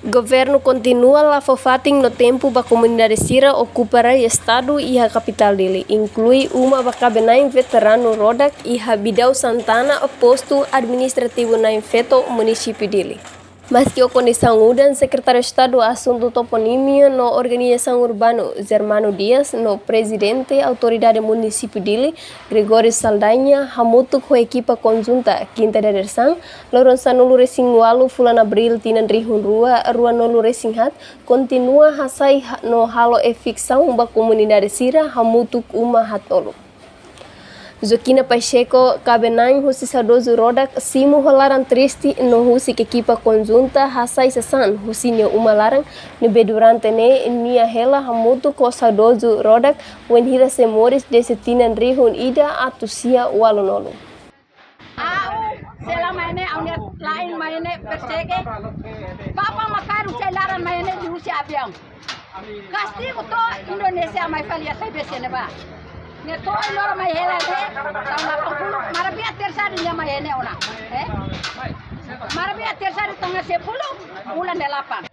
Governo continua lafofating no tempo ba comunidade Sira ocupara estado e a capital dele, inclui uma bakabenain veterano Rodak e Habidau Santana, posto administrativo na infeto município dele. Mas que a condição muda, secretário de Estado assunto toponímia no organização urbano Germano Dias, no presidente autoridade município dele, Gregório Saldanha, hamutuk com equipa conjunta quinta direção, Lourenço Nulu Resingualo, Fulan Abril, Tinan Rihun Rua Nulu Resinghat, continua hasai no halo e ficção ba comunidade Sira, hamutuk uma hatolo. Joaquina Pacheco, Cabenang, Husi Sadoso Rodak, Simo Holaran Triste, no Husi que equipa conjunta, Hasai Sasan, Husi Neo Umalarang, Nebe durante ne, Nia Hela, Hamutu, Ko Sadoso Rodak, Wenhira Semores, Desetinan Rihun Ida, Atusia, Walonolo. Selama ini awalnya lain mainnya persege, Papa makaru cairan mainnya di Rusia abiang. Kasti kuto Indonesia mai falia saya biasanya ba. Neto loro mai hela de, tahun 80 marabia tersari nya mai ene ona. Marabia tersari tengah 10 bulan 8.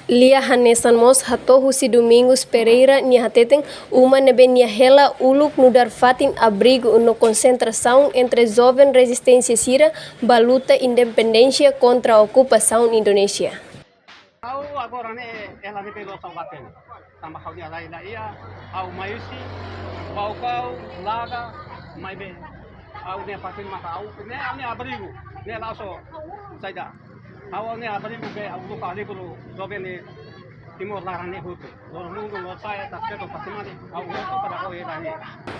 Lia Hanesan Mos hato Husi Domingos Pereira nia hateteng uma nebe nia hela uluk nudar fatin abrigo no concentração entre jovem resistência Sira baluta independência contra a ocupação Indonésia. Agora ela me pegou só batendo. Tambah kau dia lain ia, au mayusi, kau laga, mai be, au ne patin maka au ne abrigo, ne laso saida. Au ne abrigo be au luka libro jovem Timor Larane Hutu. Todo mundo lo sai tá certo patimani, au Hutu para kau ele.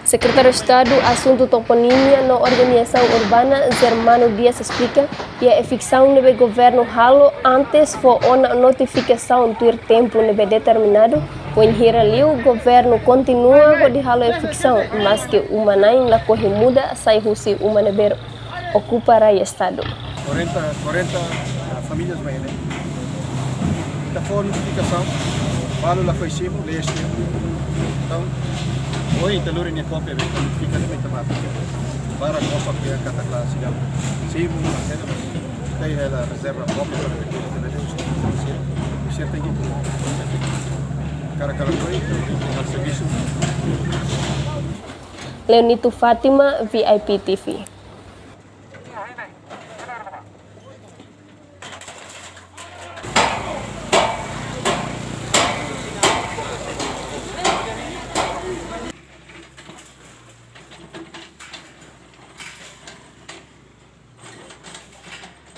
Secretário de Estado Assunto Toponímia na Organização Urbana Germano Dias explica que a ficção do governo halo antes foi uma notificação do tempo determinado, quando o governo continua com halo a ficção, mas que o manain la corre muda sai husi uma neber ocupará o Estado. 40 famílias vai né? Da foi notificação, falo lá foi sim, leste. Então hoje está lorando a cópia, fica de muito mais. Para nós aqui a cada classe já sim, mas tem ela reserva cópia para ver que Deus certo aqui. Cara foi no serviço. Leonito Fátima, VIP TV.